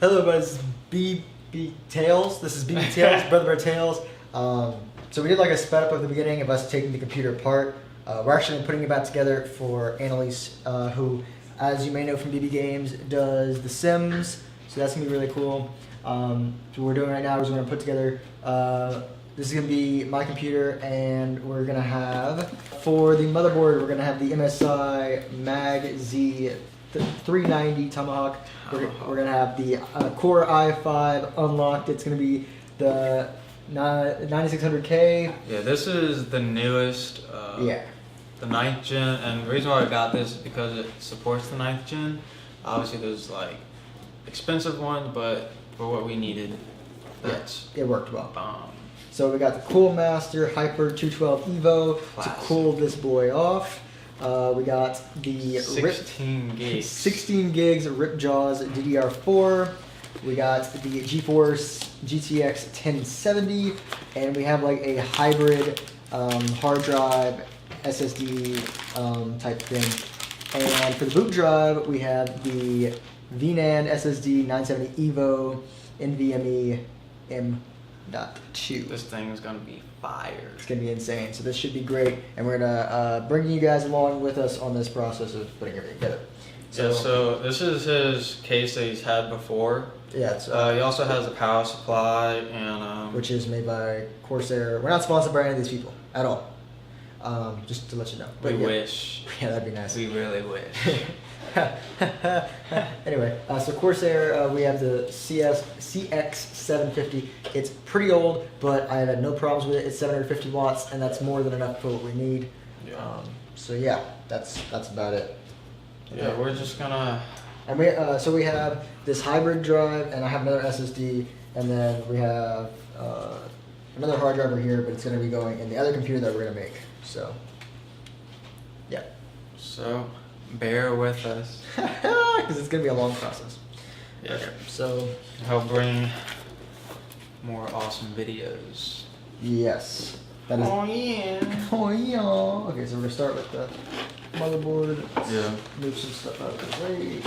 Hello, everybody. This is BrotherBearTales. This is BrotherBearTales, BrotherBearTales. So we did like a sped up at the beginning of us taking the computer apart. We're actually putting it back together for Annalise, who, as you may know from BB Games, does The Sims. So that's gonna be really cool. So what we're doing right now is we're gonna put together. This is gonna be my computer, and we're gonna have for the motherboard. We're gonna have the MSI Mag Z 390 Tomahawk. We're gonna have the Core i5 unlocked. It's gonna be the 9600K. Yeah, this is the newest. Yeah. The 9th gen, and the reason why I got this is because it supports the 9th gen. Obviously, there's like expensive ones, but for what we needed, that's it worked well. Bomb. So we got the Cool Master Hyper 212 Evo Classic. to cool this boy off. We got the 16 gigs. 16 gigs Rip Jaws DDR4. We got the GeForce GTX 1070, and we have like a hybrid hard drive SSD type thing. And for the boot drive, we have the VNAND SSD 970 Evo NVMe M.2. This thing is gonna be fire. It's gonna be insane. So this should be great, and we're gonna bring you guys along with us on this process of putting everything together. So this is his case that he's had before. Yeah, it's, he also has a power supply and which is made by Corsair. We're not sponsored by any of these people at all. Just to let you know. We wish. Yeah, that'd be nice. We really wish. Anyway, so Corsair, we have the CX750. It's pretty old, but I have had no problems with it. It's 750 watts, and that's more than enough for what we need. Yeah. So yeah, that's about it. Yeah, we're just gonna. And we have this hybrid drive, and I have another SSD, and then we have another hard drive over here, but it's going to be going in the other computer that we're going to make. So, yeah. So, bear with us. Because it's going to be a long process. Yeah. Okay, so. Help bring more awesome videos. Yes. That is. Oh yeah. Oh yeah. Okay, so we're going to start with the motherboard. Yeah. Move some stuff out of the way.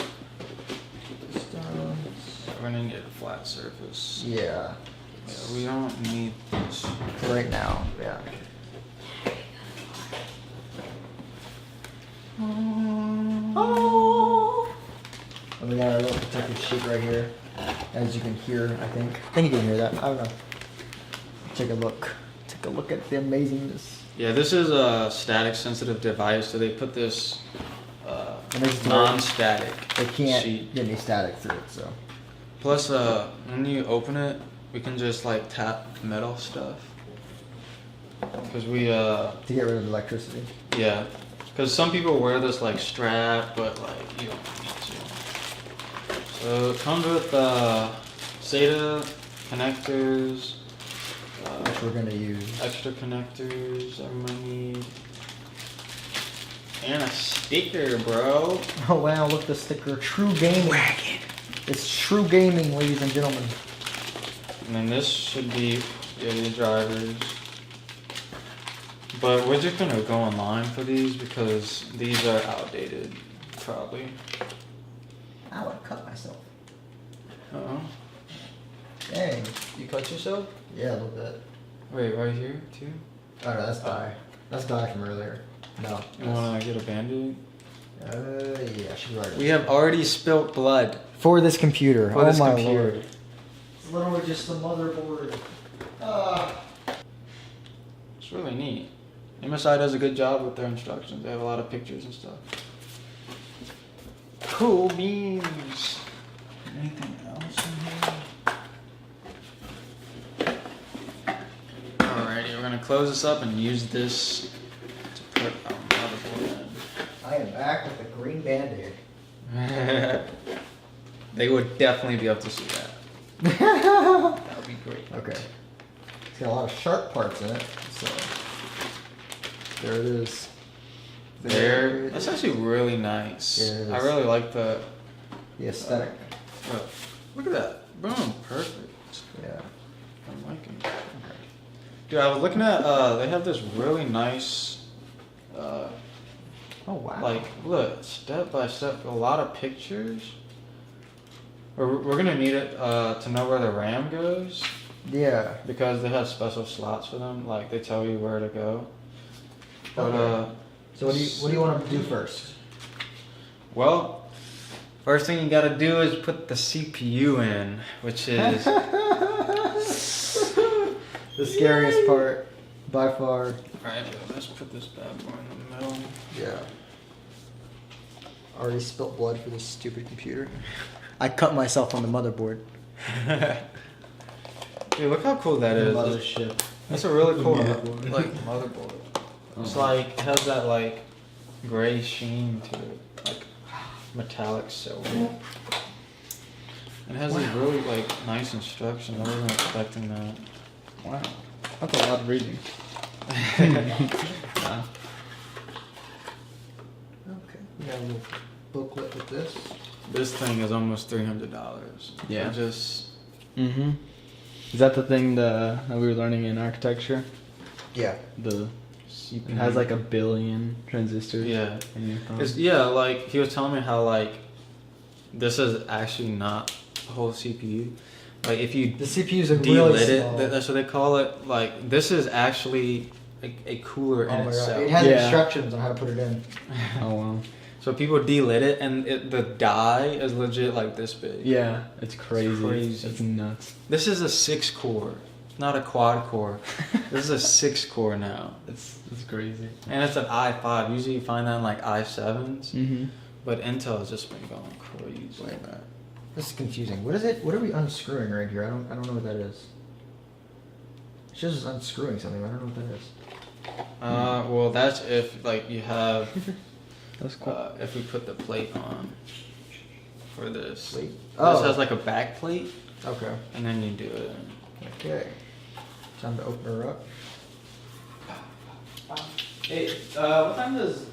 We're gonna need a flat surface. Yeah. Yeah, we don't need this. Right now, yeah. Oh. And we got our little protective sheet right here, as you can hear. I think you can hear that. I don't know. Take a look. Take a look at the amazingness. Yeah, this is a static sensitive device, so they put this non-static They can't sheet. get any static through it, so. Plus, when you open it, we can just like tap metal stuff. Cause we to get rid of electricity. Yeah, cause some people wear this like strap, but like you don't need to. So it comes with SATA connectors. Which we're gonna use. Extra connectors I might need. And a sticker, bro. Oh wow, look at the sticker. True gaming. Wagon. It's true gaming, ladies and gentlemen. And then this should be the drivers. But we're just gonna go online for these because these are outdated, probably. I would cut myself. Uh-oh. Dang. You cut yourself? Yeah, a little bit. Wait, right here, too? Oh no, that's dye. That's dye from earlier. No. You wanna get a Band-Aid? Yeah, I should write it. We have already spilt blood. For this computer. For this computer. Lord. It's literally just the motherboard. It's really neat. MSI does a good job with their instructions. They have a lot of pictures and stuff. Cool beans. Anything else in here? Alrighty, we're gonna close this up and use this to put our motherboard in. I am back with a green Band-Aid. They would definitely be able to see that. That would be great. Okay. It's got a lot of sharp parts in it, so there it is. There. That's actually really nice. Yeah, I really like the aesthetic. Look at that. Boom. Perfect. Yeah. I'm liking it. Dude, I was looking at, they have this really nice, Oh wow. like, look, step by step, a lot of pictures. We're gonna need it to know where the RAM goes Yeah. because they have special slots for them. Like they tell you where to go. But Okay. So what do you want to do first? well, first thing you gotta do is put the CPU in, which is the scariest part by far. Alright, let's put this bad boy in the middle. Yeah. Already spilt blood for this stupid computer. I cut myself on the motherboard. Dude, look how cool that is. Mothership. That's a really cool Motherboard. like motherboard. It's like it has that like gray sheen to it, like metallic silver. It has these really like nice instructions. I wasn't expecting that. Wow, that's a lot of reading. Okay. We got a little booklet with this. This thing is almost $300. Yeah. Just Mm-hmm. Is that the thing that we were learning in architecture? Yeah. The CPU. it has like 1 billion transistors. Yeah. in your phone. It's, yeah, like he was telling me how like this is actually not the whole CPU. Like if you The CPUs are delit really it, small. that's what they call it. Like this is actually a cooler Oh in my itself. god. It has Yeah. instructions on how to put it in. Oh wow. So people delit it, and the die is legit like this big. Yeah, it's crazy. crazy. It's nuts. This is a 6-core, not a quad core. This is a 6-core now, It's crazy. and it's an i5. Usually you find that in like i7s, Mm-hmm. but Intel has just been going crazy. Wait a minute. This is confusing. What is it? What are we unscrewing right here? I don't know what that is. It's just unscrewing something. But I don't know what that is. Well, that's if like you have, That's cool. if we put the plate on for this. Wait. This has like a back plate, Okay. and then you do it. Okay. Time to open her up. Hey, what time does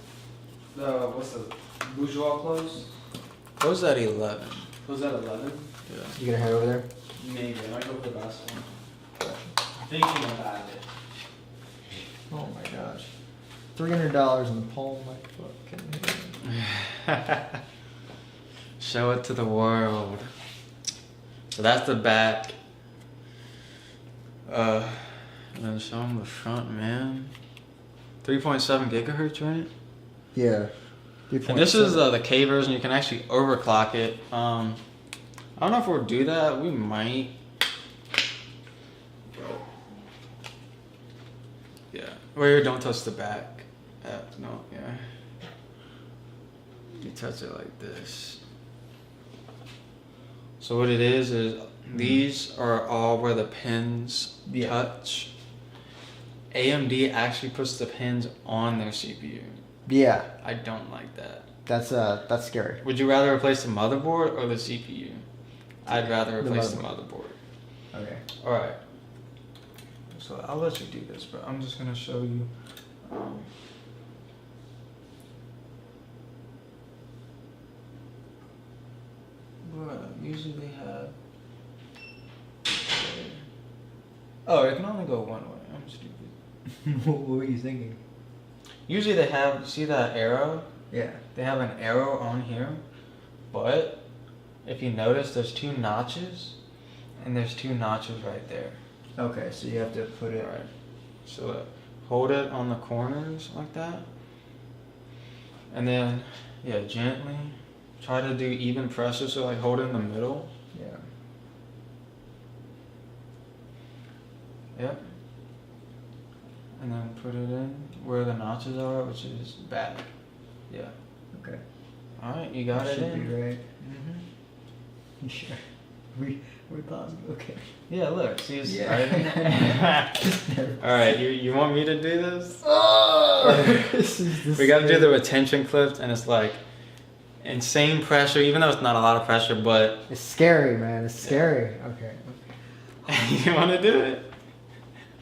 what's the bourgeois close? Close at 11. Was that 11? Yeah. You gonna head over there? Maybe. I might go for the basketball. Thinking about it. Oh my gosh. $300 in the palm of my fucking hand. Show it to the world. So that's the back. And then show them the front, man. 3.7 gigahertz, right? Yeah. And this is the K version. You can actually overclock it. I don't know if we'll do that. We might. Yeah. Wait, don't touch the back. No, yeah. You touch it like this. So what it is these are all where the pins touch. AMD actually puts the pins on their CPU. Yeah. I don't like that. That's scary. Would you rather replace the motherboard or the CPU? I'd rather replace the motherboard. Okay. Alright. So I'll let you do this, but I'm just going to show you. But usually they have. Oh, it can only go one way. I'm stupid. What were you thinking? Usually they have, see that arrow? Yeah. They have an arrow on here, but if you notice, there's 2 notches, and there's 2 notches right there. Okay, so you have to put it. Alright, so hold it on the corners like that, and then, yeah, gently try to do even pressure, so like hold it in the middle. Yeah. Yep. And then put it in where the notches are, which is back. Yeah. Okay. Alright, you got it Should in. be right. Mm-hmm. You sure? We're positive. Okay. Yeah, look, see it's Yeah. right. Alright, you want me to do this? Oh! We gotta do the retention clips, and it's like insane pressure, even though it's not a lot of pressure, but It's scary, man. It's scary. Okay. you wanna do it?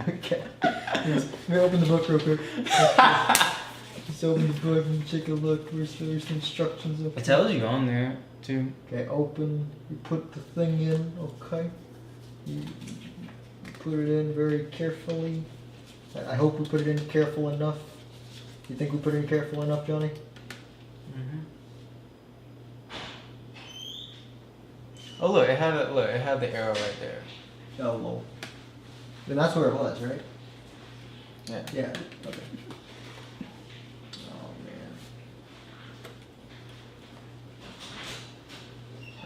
Okay. Yes. Let me open the book real quick. Just open the book and take a look. There's the instructions. It tells you on there too. Okay, open. You put the thing in. Okay. You put it in very carefully. I hope we put it in careful enough. You think we put it in careful enough, Johnny? Mm-hmm. Oh look, it had it. Look, it had the arrow right there. Oh, lol. Then that's where it was, right? Yeah. Yeah. Okay. Oh man.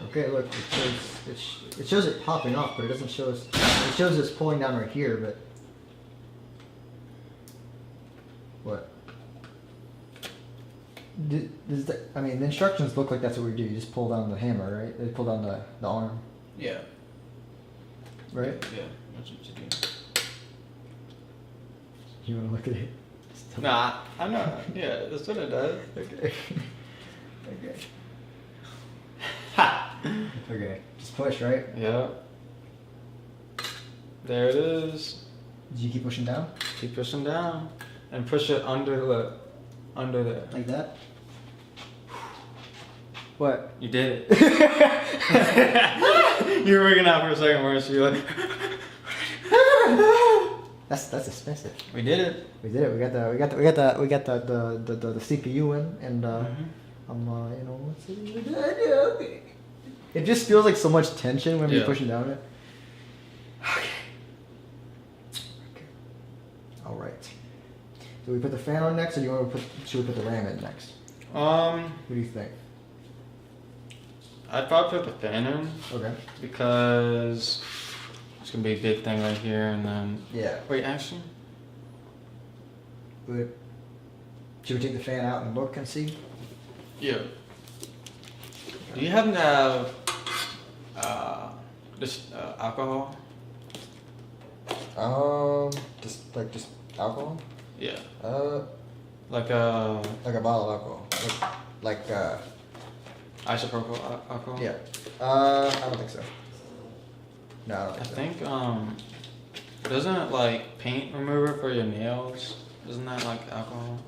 Okay, look, it shows it popping off, but it doesn't show us. It shows us pulling down right here, but what? Does that, I mean, the instructions look like that's what we do. You just pull down the hammer, right? They pull down the arm, Yeah. right? Yeah. That's what you do. You want to look at it? Nah, I know. Yeah, that's what it does. Okay. Okay. Ha! Okay. Just push, right? Yeah. There it is. Did you keep pushing down? Keep pushing down. And push it under there. Like that? What? You did it. You were freaking out for a second where you were like That's expensive. we did it. We did it. We got the CPU in, and I'm you know, let's see. It just feels like so much tension when we're pushing down it. Okay. Okay. All right. Do we put the fan on next, or do you want to should we put the RAM in next? What do you think? I'd probably put the fan in Okay. because it's gonna be a big thing right here, and then Yeah. wait, actually, But should we take the fan out and look and see? yeah. Do you happen to have this alcohol? Just alcohol. Yeah. Like Like a bottle of alcohol. Like isopropyl alcohol. yeah. I don't think so. No, I don't I think so. think doesn't it like paint remover for your nails? Isn't that like alcohol?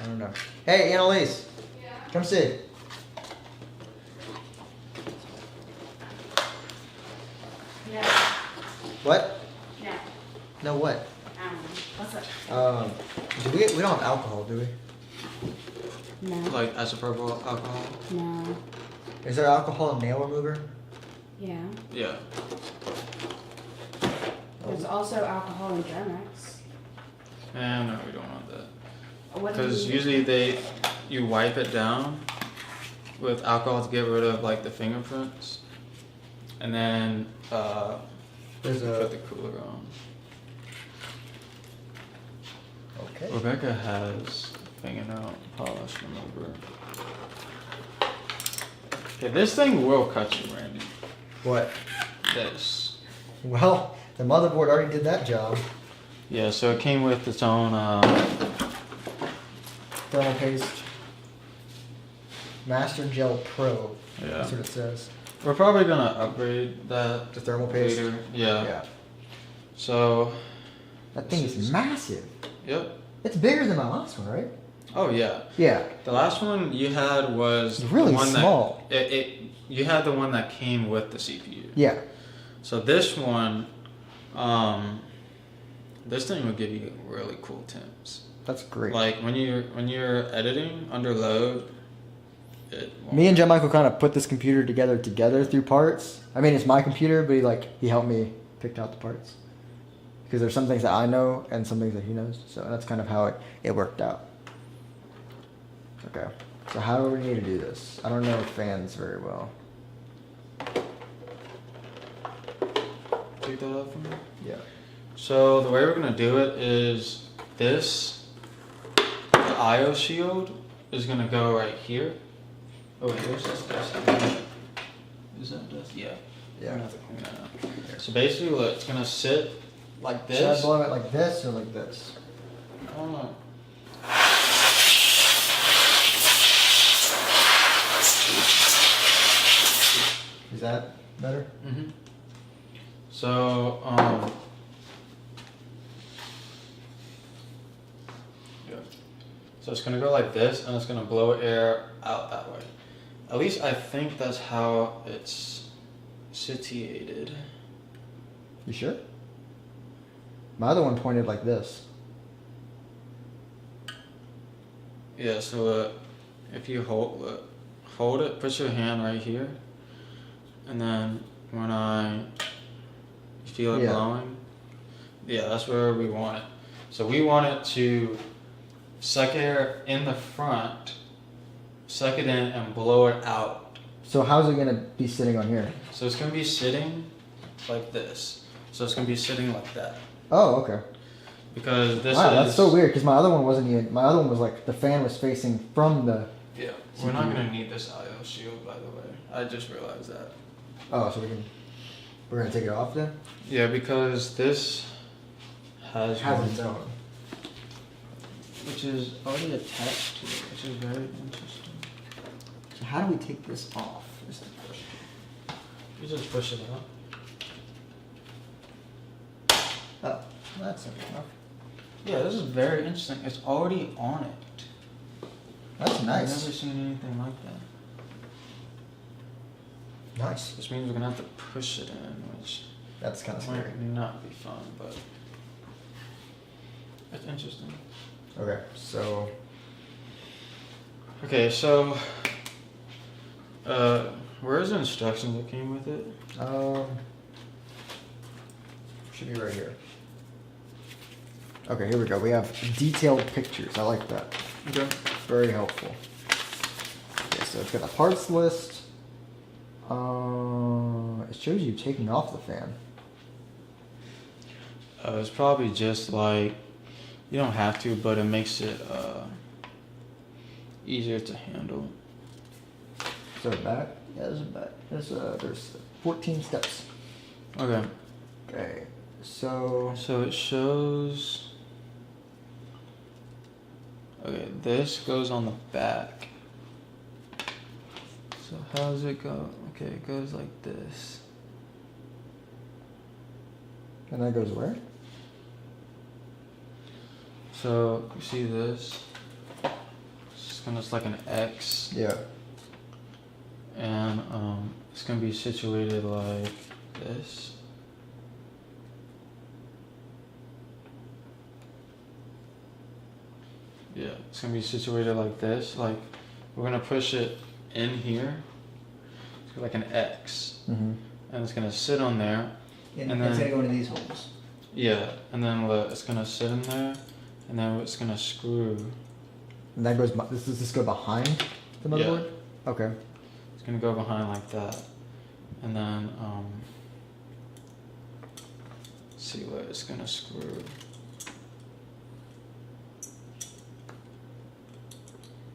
I don't know. Hey, Annalise. Yeah. Come see. No. What? No. No, what? What's up? We don't have alcohol, do we? No. Like isopropyl alcohol? No. Is there alcohol in nail remover? Yeah. Yeah. There's also alcohol in Germex. No, we don't want that. What do Because you- usually you wipe it down with alcohol to get rid of like the fingerprints, and then There's put the cooler on. Okay. Rebecca has fingernail polish remover. Okay, this thing will cut you, Randy. What? This. Well, the motherboard already did that job. Yeah, so it came with its own. Thermal paste. Master Gel Pro. Yeah. That's what it says. We're probably gonna upgrade that The thermal paste. later. Yeah. Yeah. So. That thing is massive. Yep. It's bigger than my last one, right? Oh yeah. Yeah. The last one you had was It's really the one small. You had the one that came with the CPU. Yeah. So this one, this thing will give you really cool temps. That's great. Like when you're editing under load, it won't. Me and John Michael kind of put this computer together through parts. I mean, it's my computer, but he helped me pick out the parts. Because there's some things that I know and some things that he knows. So that's kind of how it worked out. Okay. So how do we need to do this? I don't know fans very well. Take that off for me. Yeah. So the way we're gonna do it is this. The IO shield is gonna go right here. Oh wait, where's this dust? Is that dust? Yeah. Yeah. I'm gonna have to clean that up. So basically, look, it's gonna sit like Should I this. blow it like this or like this? I don't know. Is that better? Mm-hmm. So, yeah. So it's gonna go like this, and it's gonna blow air out that way. At least I think that's how it's situated. You sure? My other one pointed like this. Yeah. So if you hold it, put your hand right here, and then when I feel it Yeah. blowing, yeah, that's where we want it. So we want it to suck air in the front, suck it in, and blow it out. So how's it gonna be sitting on here? So it's gonna be sitting like this. So it's gonna be sitting like that. Oh, okay. Because this Wow, is... that's so weird. Because my other one wasn't even. My other one was like the fan was facing from the. Yeah, we're not gonna need this IO shield, by the way. I just realized that. Oh, so we're gonna take it off then. Yeah, because this has one, its own. which is already attached to it, which is very interesting. So how do we take this off? Is the question. You just push it out. Oh, that's simple enough. Yeah, this is very interesting. It's already on it. That's I've nice. never seen anything like that. Nice. Which means we're gonna have to push it in, which That's kind of scary. might not be fun, but it's interesting. Okay, so Okay, so where's the instructions that came with it? should be right here. Okay, here we go. We have detailed pictures. I like that. Okay. Very helpful. Okay, so it's got a parts list. It shows you taking off the fan. It's probably just like, you don't have to, but it makes it easier to handle. Is there a back? Yeah, there's a back. There's 14 steps. Okay. Okay, so So it shows. Okay, this goes on the back. So how does it go? Okay, it goes like this. and that goes where? So you see this? It's kind of like an X, Yeah. and it's gonna be situated like this. Yeah, it's gonna be situated like this. Like we're gonna push it in here, it's like an X, Mm-hmm. and it's gonna sit on there. And, And it's then- gonna go into these holes. Yeah, and then it's gonna sit in there, and then it's gonna screw. And that goes. Does this go behind the Yeah. motherboard? Okay. It's gonna go behind like that, and then let's see where it's gonna screw.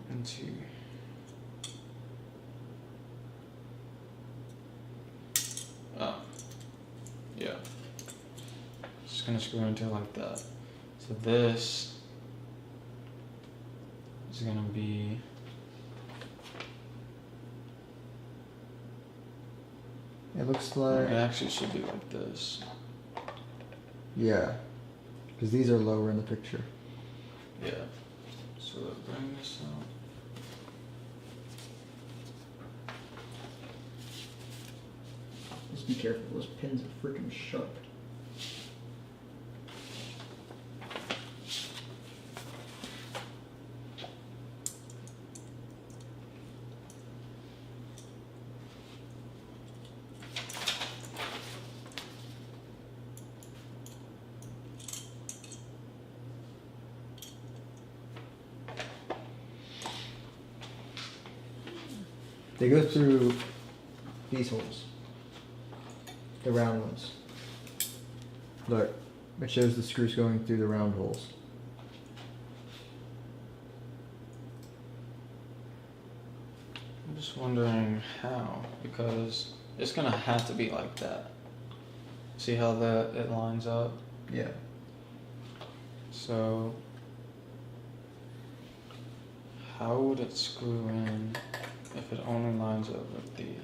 Into. Oh, yeah. Just gonna screw into it like that. So this is gonna be. It looks It like. actually should be like this. Yeah. Because these are lower in the picture. Yeah. So bring this out. Just be careful. Those pins are freaking sharp. They go through these holes. The round ones. Look, it shows the screws going through the round holes. I'm just wondering how, because it's gonna have to be like that. See how it lines up? Yeah. So how would it screw in if it only lines up with these?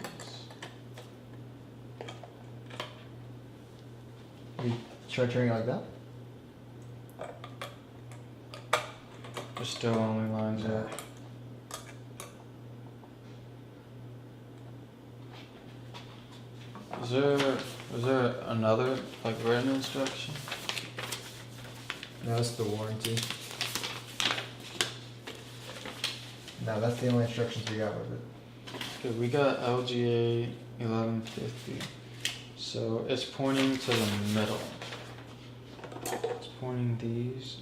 You try turning it like that? It still only lines up. Is there another like written instruction? No, that's the warranty. No, that's the only instructions we got with it. Okay, we got LGA 1150. So it's pointing to the middle. It's pointing these.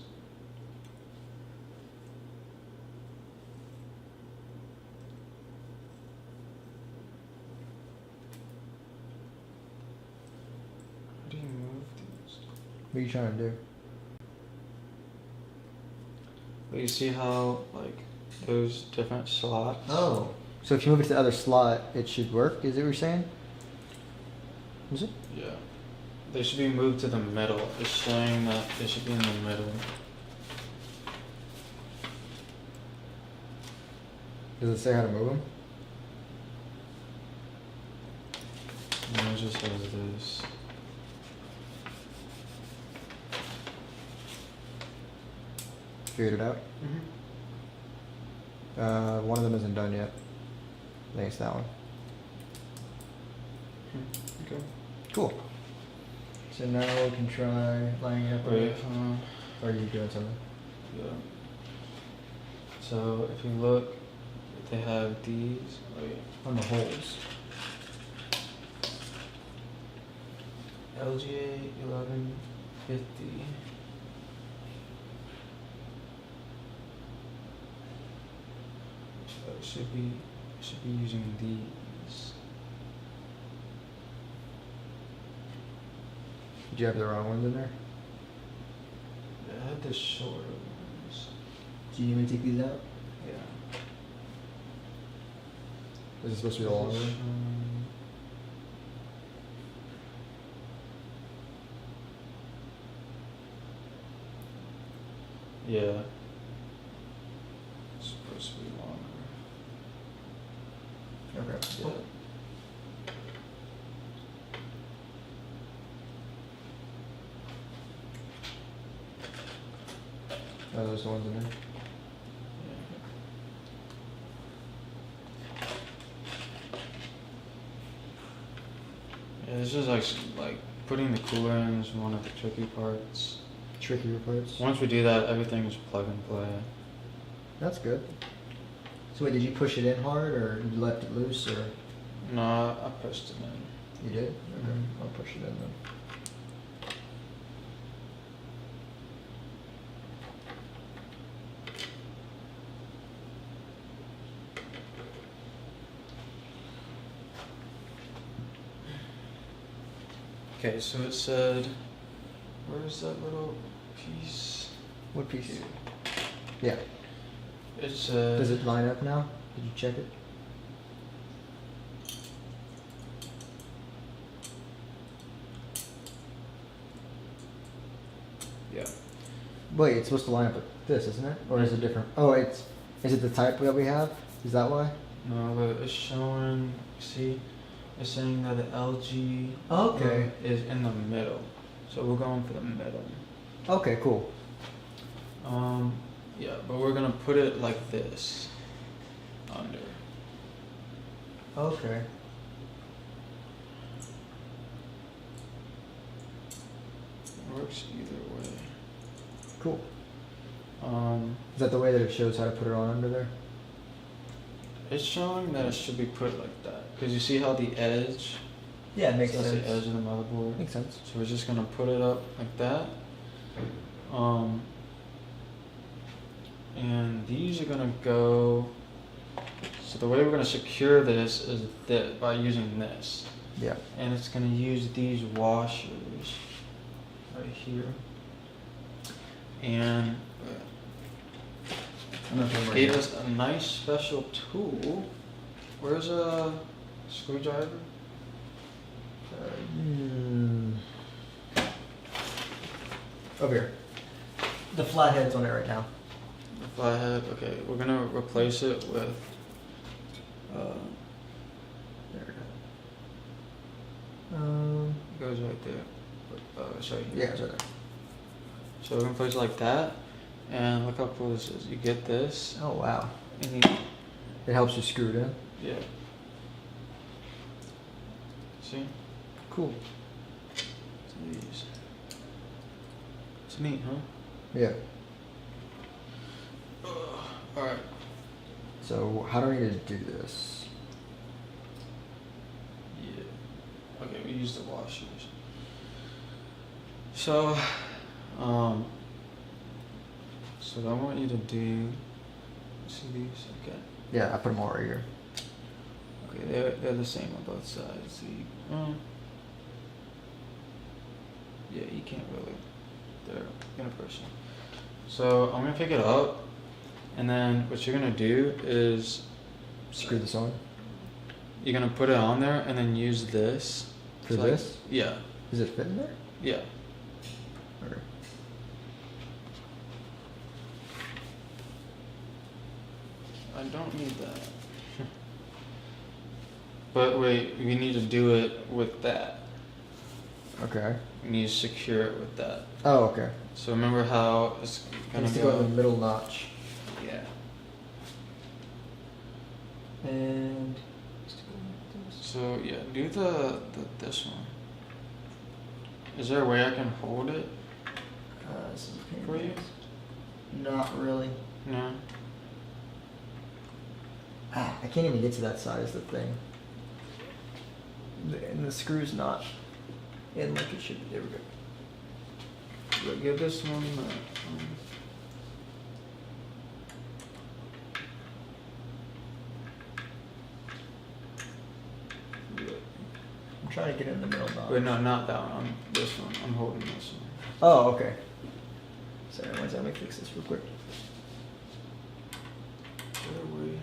How do you move these? What are you trying to do? But you see how like those different slots? Oh. So if you move it to the other slot, it should work, is it what you're saying? Is it? Yeah. They should be moved to the middle. It's saying that they should be in the middle. Does it say how to move them? No, it just says this. Figured it out? One of them isn't done yet. I think it's that one. Okay. Cool. So now we can try lining it up. Wait, Or are you doing something? yeah. So if you look, they have these. Wait. On the holes. LGA 1150. So it should be using these. Did you have the wrong ones in there? I had the shorter ones. Do you need me to take these out? Yeah. Is it supposed to be the longer one? Yeah. It's supposed to be longer. Okay. Yeah. Are those the ones in there? Yeah, this is like putting the cooler in is one of the tricky parts. Trickier parts. Once we do that, everything is plug and play. That's good. So wait, did you push it in hard or you left it loose or? No, I pushed it in. You did? Okay. I'll push it in then. Okay, so it said, where's that little piece? What piece? Here. Yeah. It said. Does it line up now? Did you check it? Yeah. Wait, it's supposed to line up with this, isn't it? Or is it different? Oh, is it the type that we have? Is that why? No, but it's showing. See, it's saying that the LG Okay. is in the middle, so we're going for the middle. Okay, cool. Yeah, but we're gonna put it like this, under. Okay. Works either way. Cool. Is that the way that it shows how to put it on under there? It's showing that it should be put like that, because you see how the edge. Yeah, it makes so that's sense. the edge of the motherboard. Makes sense. So we're just gonna put it up like that. And these are gonna go. So the way we're gonna secure this is by using this, Yeah. and it's gonna use these washers right here. And gave us a nice special tool. Where's a screwdriver? Over here. The flathead's on it right now. The flathead. Okay, we're gonna replace it with. There It goes right there. It's right here. yeah, it's right there. So we're gonna place it like that, and look how cool this is. You get this, Oh wow. and you, It helps you screw it in. yeah. See? Cool. It's these. It's neat, huh? Yeah. All right. So how do I need to do this? Yeah. use the washers. So, so what I want you to do. See these? Okay. Yeah, I put them all right here. Okay, they're the same on both sides. See, yeah, you can't really. They're universal. So I'm gonna pick it up, and then what you're gonna do is Screw this on. you're gonna put it on there, and then use this. For to, this? Yeah. Does it fit in there? Yeah. Okay. I don't need that. But wait, we need to do it with that. Okay. We need to secure it with that. Oh, okay. So remember how it's It gonna needs to go in the go? middle notch. Yeah. And So yeah, do the this one. Is there a way I can hold it this is a pain for in the you? ass. Not really. No. I can't even get to that side. Is the thing. And the screw's not in like it should be. There we go. But give this one. I'm trying to get in the middle notch. Wait, no, not that one. This one. I'm holding this one. Oh, okay. Sorry, one second. Let me fix this real quick. Where are we?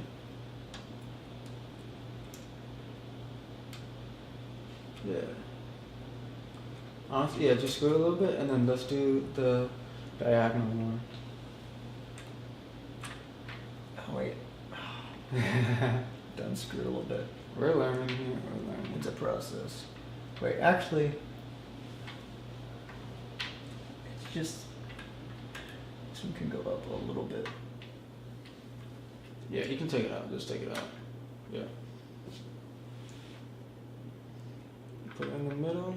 Yeah. Honestly, yeah, just screw it a little bit, and then let's do the diagonal one. Oh, wait. Done screwed a little bit. We're learning here. We're learning. It's a process. Wait, actually, it's just this one can go up a little bit. Yeah, you can take it out. Just take it out. Yeah. Put it in the middle.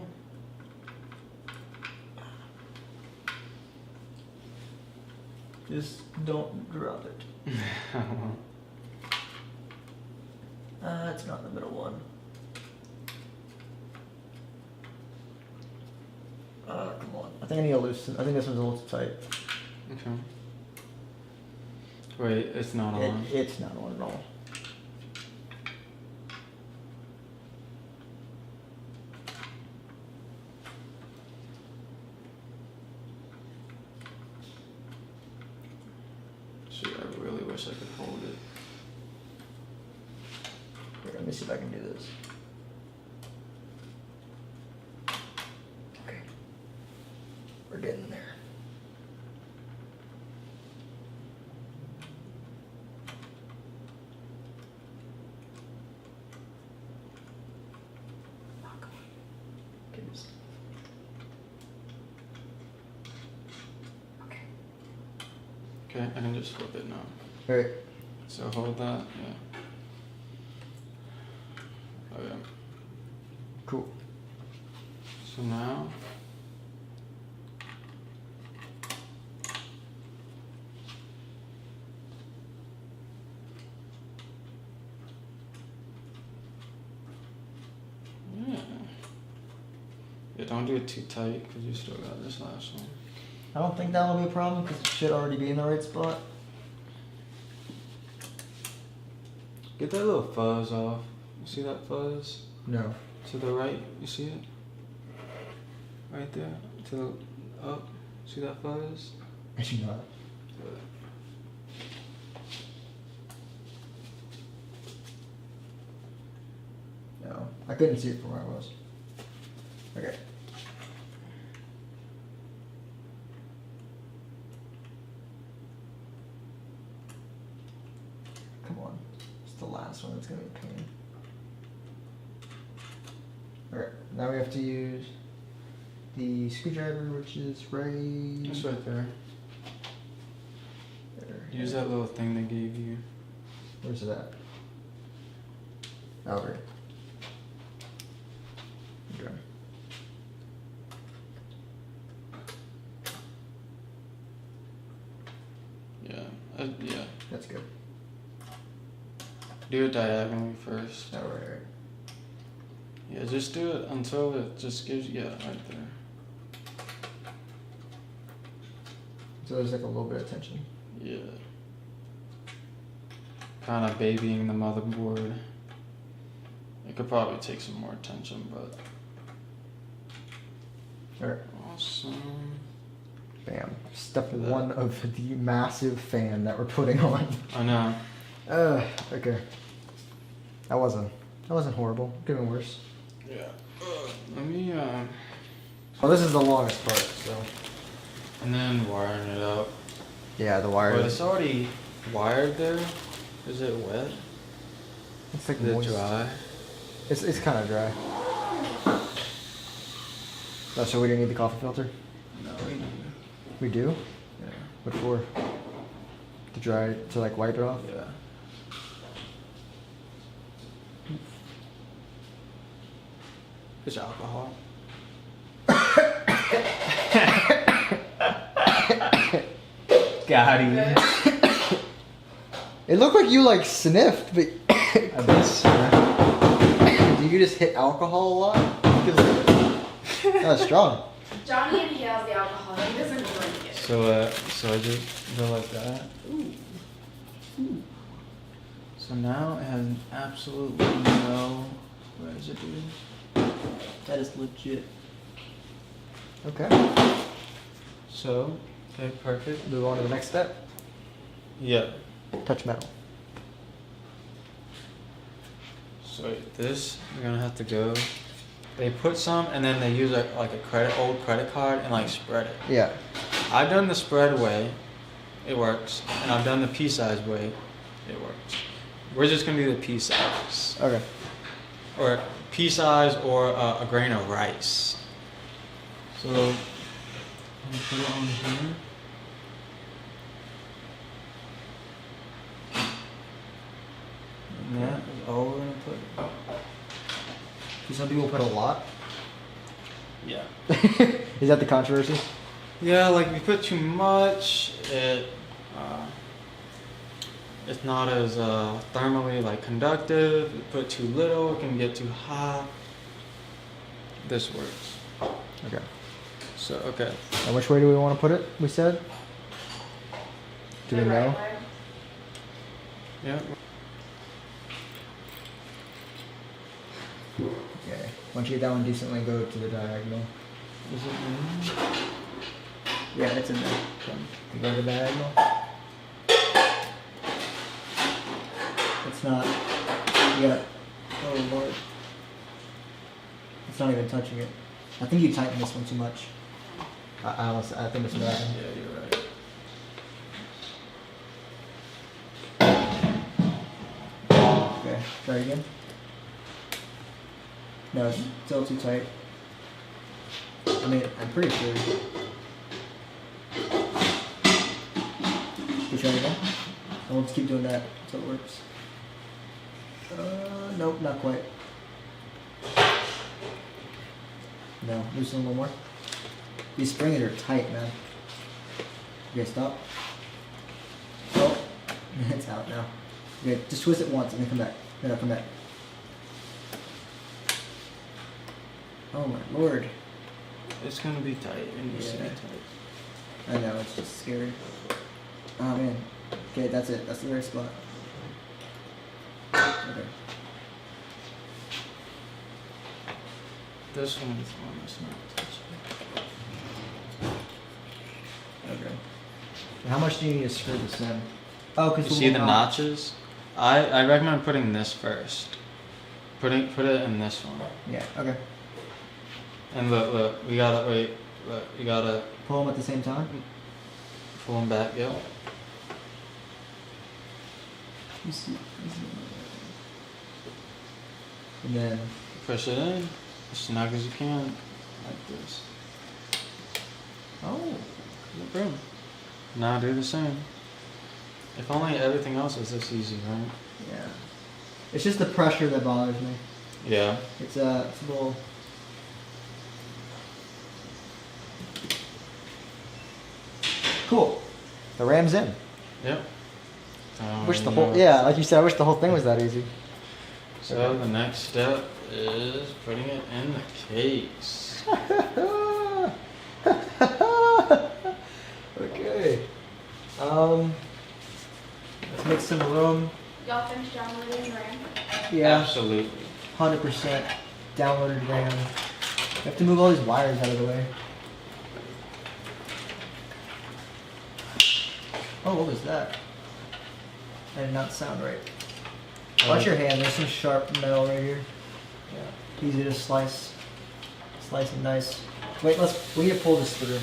Just don't drop it. It's not the middle one. Come on. I think I need to loosen. I think this one's a little too tight. Okay. Wait, it's not on. It's not on at all. Shoot, I really wish I could hold it. Here, let me see if I can do this. Okay. We're getting there. Oh, come on. Get this. Okay. Okay, I can just flip it now. Alright. So hold that, yeah. Oh yeah. Cool. So now. Yeah. Yeah, don't do it too tight because you still got this last one. I don't think that'll be a problem because it should already be in the right spot. Get that little fuzz off. You see that fuzz? No. To the right, you see it? Right there. To the up. See that fuzz? I do not. No. I couldn't see it from where I was. Okay. Come on. It's the last one that's gonna be a pain. Alright, now we have to use the screwdriver, which is right It's right there. there. Use that little thing they gave you. Where's it at? Over. Okay. Yeah. That's good. Do it diagonally first. Alright. Yeah, just do it until it just gives you, right there. So there's like a little bit of tension. Yeah. Kind of babying the motherboard. It could probably take some more attention, but. Alright. Awesome. Bam. Step Look at that. 1 of the massive fan that we're putting on. I know. Okay. That wasn't horrible. Could have been worse. Yeah. Let me, Well, this is the longest part, so. and then wiring it up. Yeah, the wire. But it's already wired there. Is it wet? It's like Is it moist. dry? It's kind of dry. Oh, so we didn't need the coffee filter? No, we do. We do? Yeah. What for? To dry it, to like wipe it off? Yeah. It's alcohol. Got him. It looked like you like sniffed, but I bet. do you just hit alcohol a lot? That's strong. Johnny inhales the alcohol. He doesn't drink it. So I just go like that. Ooh. So now it has absolutely no residue. That is legit. Okay. So, okay, perfect. Move on to the next step. Yeah. Touch metal. So this, you're gonna have to go. They put some, and then they use like a old credit card and like spread it. Yeah. I've done the spread way, it works, and I've done the pea size way, it works. We're just gonna do the pea size, Okay. or pea size, or a grain of rice. So I'm gonna put it on here. And that is all we're gonna put. Do some people put a lot? Yeah. Is that the controversy? Yeah, like if you put too much, it's not as thermally like conductive. If you put too little, it can get too hot. This works. Okay. So okay. And which way do we want to put it? We said. Do we The right know? way. Yeah. Okay. Once you get that one decently, go to the diagonal. Is it in? Yeah, it's in there. You go to the diagonal. It's not. You got. Oh lord. It's not even touching it. I think you tightened this one too much. I think it's bad. Yeah, you're right. Okay, try it again. No, it's still too tight. I mean, I'm pretty sure. You try it again? And we'll just keep doing that until it works. Nope, not quite. No, loosen a little more. These springs are tight, man. Okay, stop. Oh, it's out now. Okay, just twist it once and then come back. Then I'll come back. Oh my lord. It's gonna be tight. It needs to be Yeah. tight. I know, it's just scary. Oh man. Okay, that's it. That's the very spot. Okay. This one is the one that's not touching. Okay. How much do you need to screw this in? Oh, because You see the notches? I recommend putting this first. Put it in this one. Yeah, okay. And look, we gotta wait. Look, you gotta Pull them at the same time? pull them back. Yep. You see. And then. Push it in as snug as you can, like this. Oh. Boom. Now do the same. If only everything else was this easy, right? Yeah. It's just the pressure that bothers me. Yeah. It's a little. Cool. The ram's in. Yep. Wish the whole. Yeah, like you said, I wish the whole thing was that easy. So the next step is putting it in the case. Okay. Let's make some room. Y'all finished downloading RAM? Yeah. Absolutely. 100% downloaded RAM. You have to move all these wires out of the way. Oh, what was that? That did not sound right. Watch your hand. There's some sharp metal right here. Yeah. Easy to slice. Slice it nice. Wait, we need to pull this through.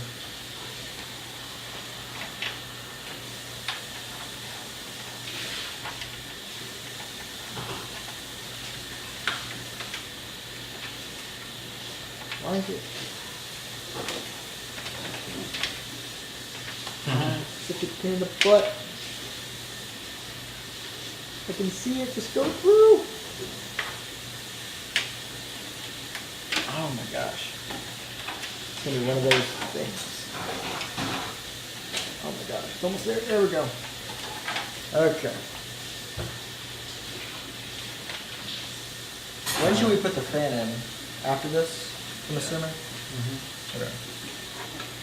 Why is it? Stick it in the butt. I can see it just go through. Oh my gosh. It's gonna be one of those things. Oh my gosh, it's almost there. There we go. Okay. When should we put the fan in? After this, I'm assuming? Okay.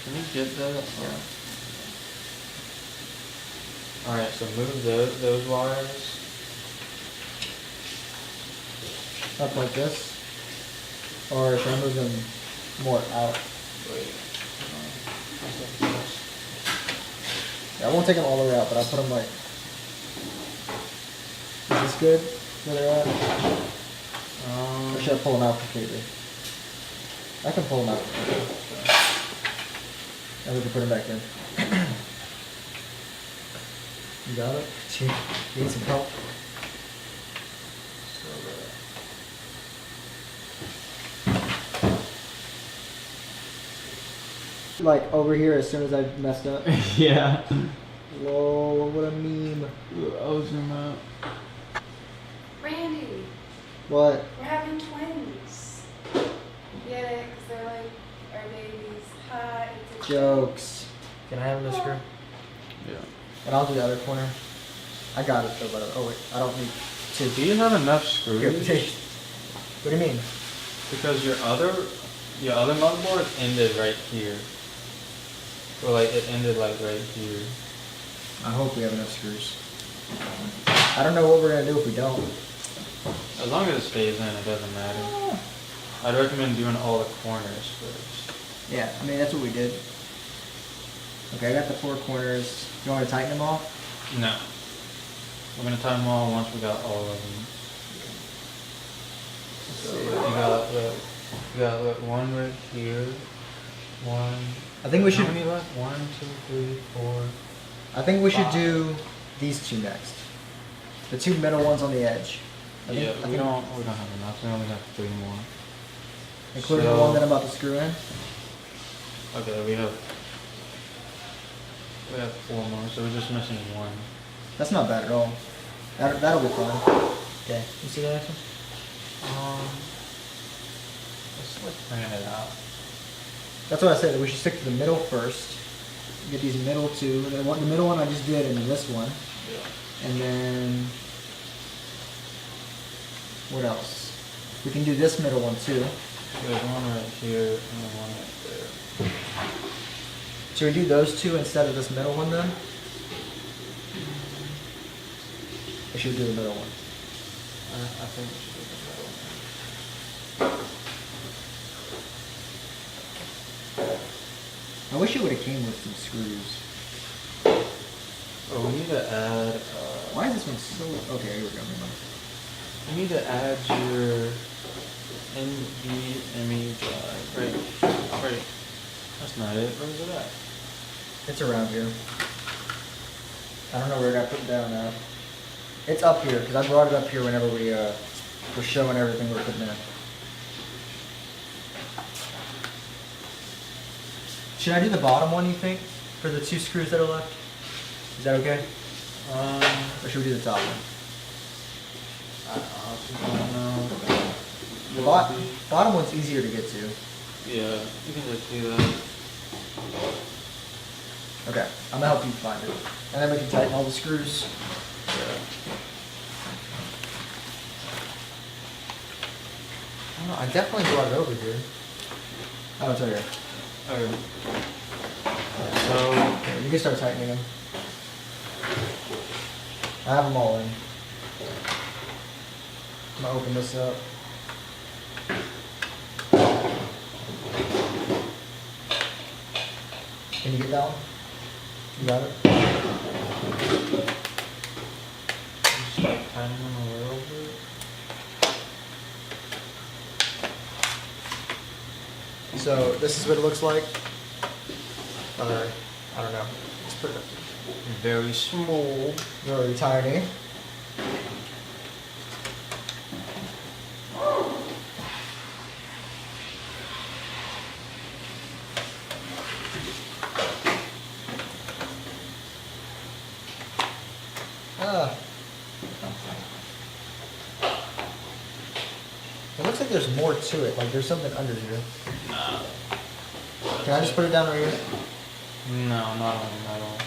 Can you get that? Yeah. Alright, so move those wires. Up like this? Or should I move them more out? Wait. Yeah, I won't take them all the way out, but I'll put them like... Is this good? Where they're at? Or should I pull them out completely? I can pull them out completely. And we can put them back in. You got it? You need some help? Like over here as soon as I messed up. Yeah. Whoa, what a meme. I'll zoom out. Randy, What? we're having twins. Get it? Because they're like our babies. Hi, it's a Jokes. Can I have this screw? Yeah. And I'll do the other corner. I got it though, but oh wait, I don't need to. Do you have enough Here, screws? take. What do you mean? Because your other motherboard ended right here. Or like it ended like right here. I hope we have enough screws. I don't know what we're gonna do if we don't. As long as it stays in, it doesn't matter. I'd recommend doing all the corners first. Yeah, I mean that's what we did. Okay, I got the 4 corners. You want me to tighten them all? No. We're gonna tie them all once we got all of them. So you got look, one right here. One. I think we should. How many left? 1, 2, 3, 4. I think we should 5. do these 2 next. The 2 middle ones on the edge. I Yeah, think, we don't have enough. We only have 3 more. including the So- one that I'm about to screw in. Okay, we have 4 more, so we're just missing 1. That's not bad at all. That'll be fine. Okay, you see that action? Let's plan it out. That's what I said. We should stick to the middle first. Get these middle 2. The middle one I just did, and then this one. Yeah. And then what else? We can do this middle one too. There's one right here and then one right there. Should we do those 2 instead of this middle one then? Or should we do the middle one? I think we should do the middle one. I wish it would have came with some screws. Oh, we need to add. Why is this one so? Okay, here we go. Never mind. We need to add your NVMe drive. Right. That's not it. Where is it at? It's around here. I don't know where I got put down now. It's up here because I brought it up here whenever we were showing everything we're putting in. Should I do the bottom one? You think for the 2 screws that are left? Is that okay? Or should we do the top one? I honestly don't know. The bottom one's easier to get to. Yeah, you can just do that. Okay, I'm gonna help you find it. And then we can tighten all the screws. Yeah. No, I definitely brought it over here. Oh, it's right here. Okay. So, Yeah, you can start tightening them. I have them all in. I'm gonna open this up. Can you get that one? You got it? just like tightening them a little bit. So this is what it looks like. I don't know. Let's put it up. Very small. Very tiny. Ah. It looks like there's more to it. Like there's something under here. Can I just put it down right here? No, not on metal.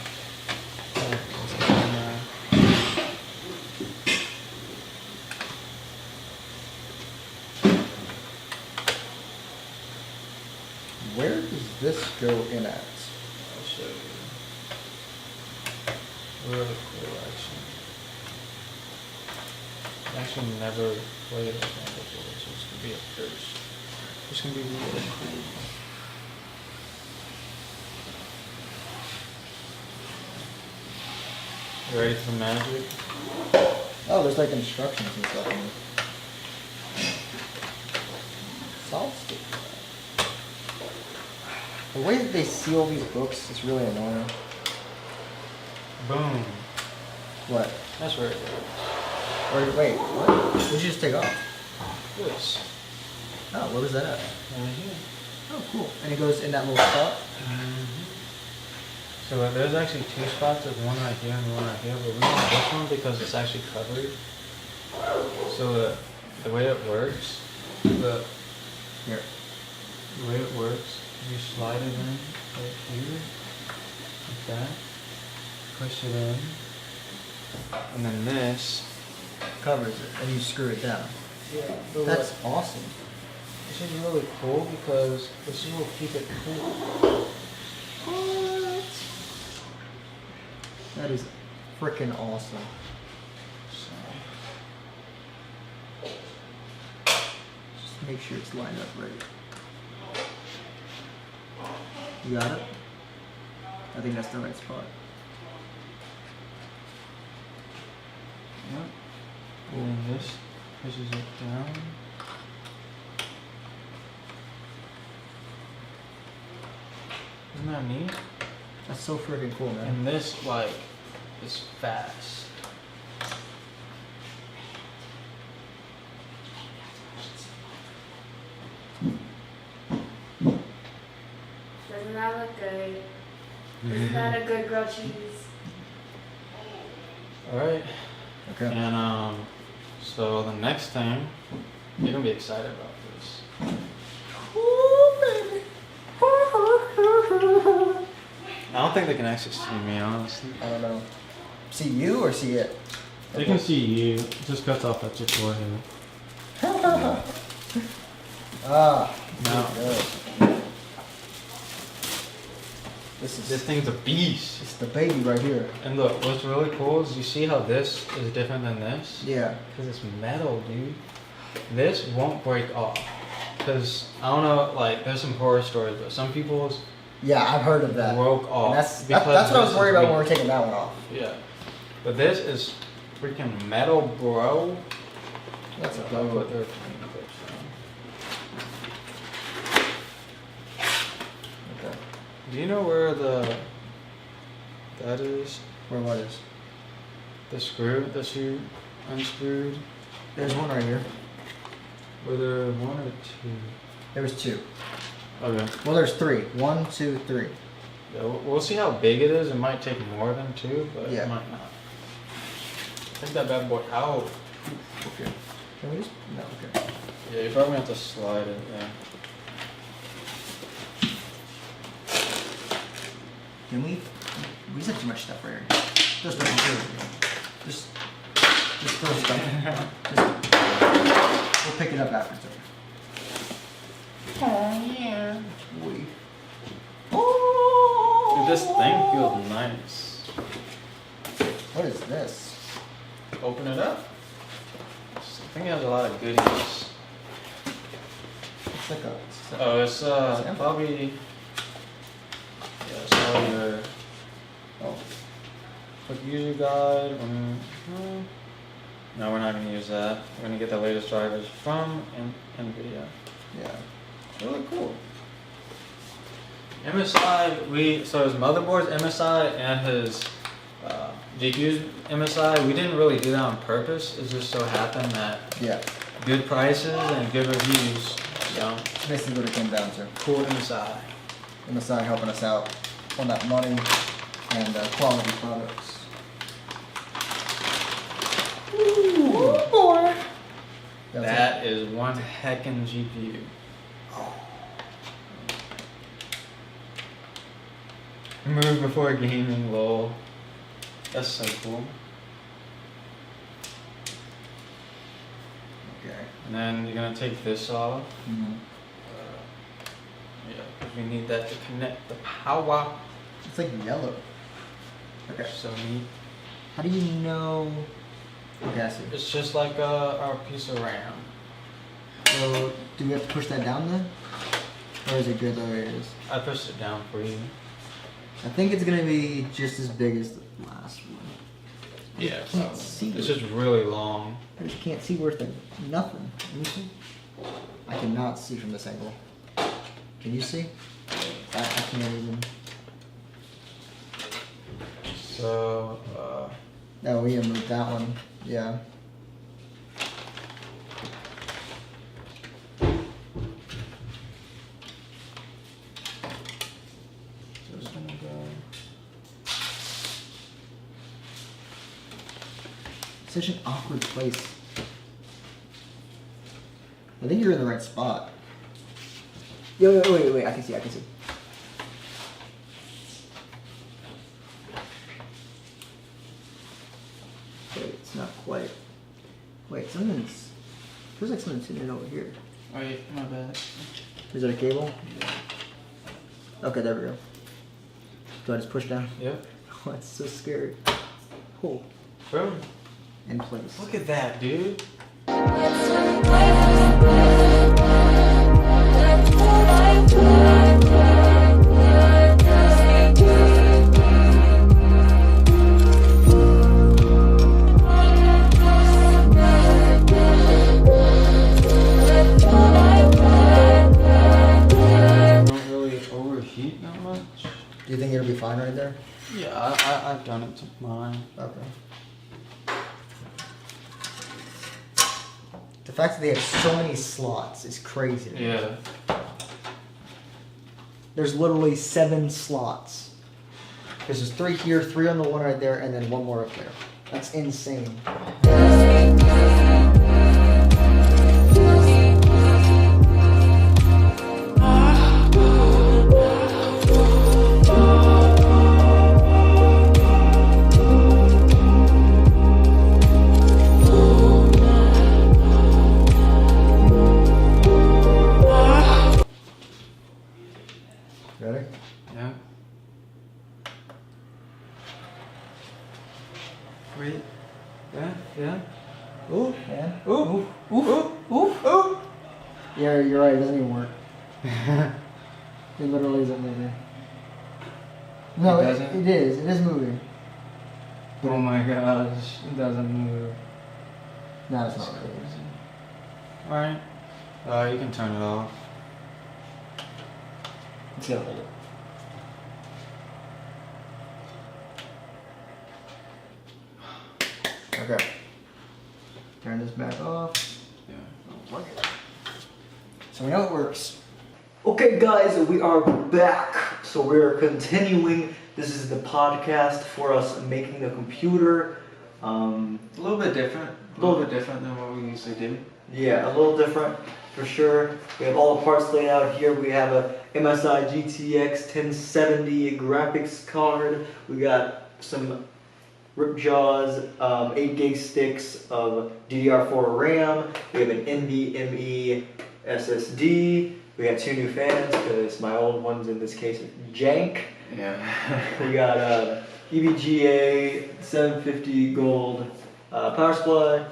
Where does this go in at? I'll show you. Really cool, actually. I actually never played it like that before, so it's gonna be a first. It's gonna be really cool. You ready for magic? Oh, there's like instructions and stuff in it. Solid stick. The way that they seal these books is really annoying. Boom. What? That's right. Or wait, what? What did you just take off? This. Oh, where was that at? Right here. Oh, cool. And it goes in that little spot? So there's actually two spots. There's one right here and one right here, but we want this one because it's actually covered. So the way it works, the Here. way it works, you slide it in right here, like that, push it in, and then this. Covers it, and you screw it down. Yeah. That's awesome. This is really cool because this will keep it cool. What? That is freaking awesome. So, Just make sure it's lined up right. You got it? I think that's the right spot. yep. And then this pushes it down. Isn't that neat? That's so freaking cool, man. And this, like, is fast. Doesn't that look good? Isn't that a good grilled cheese? Alright. Okay. And, so the next thing, you're gonna be excited about this. I don't think they can actually see me, honestly. I don't know. See you or see it? They can see you. It just cuts off at your forehead. Ah. No. Good. This This thing's a beast. it's the baby right here. And look, what's really cool is you see how this is different than this? Yeah. Because it's metal, dude. This won't break off. Because, I don't know, like, there's some horror stories, but some people's Yeah, I've heard of that. broke off. And that's because what I was this worried is about when we weak. were taking that one off. Yeah. But this is freaking metal, bro. That's a I'll dope. put their fingertips Okay. down. Do you know where that is? Where what is? The screw that you unscrewed? There's one right here. Were there one or two? There was two. Okay. Well, there's three. 1, 2, 3. Yeah, we'll see how big it is. It might take more than two, but Yeah. it might not. Take that bad boy out. Okay. Can we just? No. Okay. Yeah, you probably have to slide it. Yeah. Can we? We just have too much stuff right here. Just throw stuff. Just, we'll pick it up after. It's over. Dude, this thing feels nice. What is this? Open it up. I think it has a lot of goodies. It's like a. Oh, it's Sample? probably. Yeah, it's all your. Oh. Quick user guide. No, we're not gonna use that. We're gonna get the latest drivers from NVIDIA. Yeah. It's really cool. MSI, so his motherboard's MSI and his GPU's MSI. We didn't really do that on purpose. It just so happened that Yeah. good prices and good reviews. So Basically what it came down to. cool MSI. MSI helping us out on that money and quality products. Ooh, boy. That is one heckin' GPU. Move before gaming, lol. That's so cool. Okay. And then you're gonna take this off. Mm-hmm. Yeah, 'cause we need that to connect the power. It's like yellow. Okay. So neat. How do you know? Okay, I see. It's just like our piece of RAM. So, do we have to push that down then? Or is it good the way it is? I pushed it down for you. I think it's gonna be just as big as the last one. Yeah, I can't see it's it. just really long. I just can't see worth it. Nothing. Can you see? I cannot see from this angle. Can you see? I can't even. So, Oh, we moved that one. Yeah. so it's gonna go. Such an awkward place. I think you're in the right spot. Yo, wait, I can see. Wait, it's not quite. Wait, something's. Feels like something's sitting over here. Wait, my bad. Is it a cable? Okay, there we go. Do I just push down? Yep. Oh, that's so scary. Oh, Bro, in place. look at that, dude. Don't really overheat that much. Do you think it'll be fine right there? Yeah, I've done it to mine. Okay. The fact that they have so many slots is crazy. Yeah. There's literally 7 slots. There's 3 here, 3 on the one right there, and then 1 more up there. That's insane. Ready? Yeah. Wait. Yeah. Ooh, man. Ooh. Ooh. Yeah, you're right. It doesn't even work. It literally isn't moving. No, It doesn't? it is. It is moving. Oh my gosh. It doesn't move. No, it's not really. Alright. You can turn it off. It's gonna hold it. Okay. Turn this back off. Yeah. So we know it works. Okay guys, we are back. So we're continuing. This is the podcast for us making the computer. A little bit different. A little bit different than what we usually do. Yeah, a little different for sure. We have all the parts laid out here. We have a MSI GTX 1070 graphics card. We got some Ripjaws 8 gig sticks of DDR4 RAM. We have an NVMe SSD. We We got 2 new fans because my old ones in this case are jank. Yeah. We got EVGA 750 gold power supply,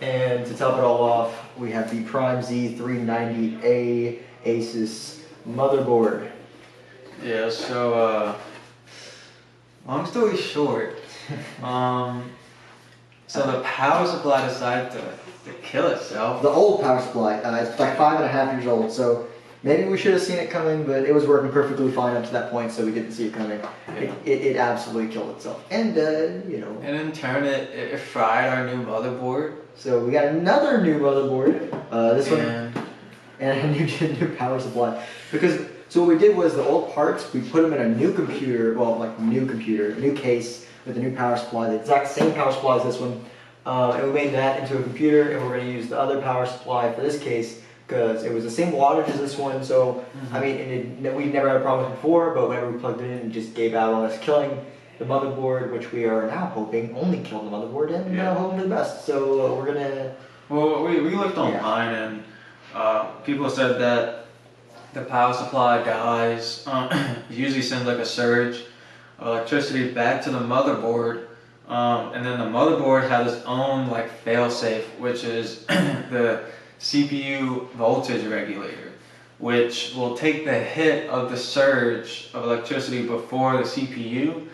and to top it all off, we have the Prime Z390A Asus motherboard. Yeah, so long story short, so the power supply decided to kill itself. The old power supply, it's like 5.5 years old, so maybe we should have seen it coming, but it was working perfectly fine up to that point, so we didn't see it coming. Yeah. It absolutely killed itself. And, you know. And in turn, it fried our new motherboard. So we got another new motherboard. This one, And and a new power supply. Because, so what we did was the old parts, we put them in a new computer, well, like new case with a new power supply, the exact same power supply as this one. And we made that into a computer, and we're going to use the other power supply for this case because it was the same wattage as this one. So, I mean, we never had a problem with it before, but whenever we plugged it in, it just gave out on us, killing the motherboard, which we are now hoping only killed the motherboard, and hoping for the best. So we're going to... well, we looked online, and people said that the power supply dies. It usually sends like a surge of electricity back to the motherboard. And then the motherboard has its own like fail-safe, which is the CPU voltage regulator, which will take the hit of the surge of electricity before the CPU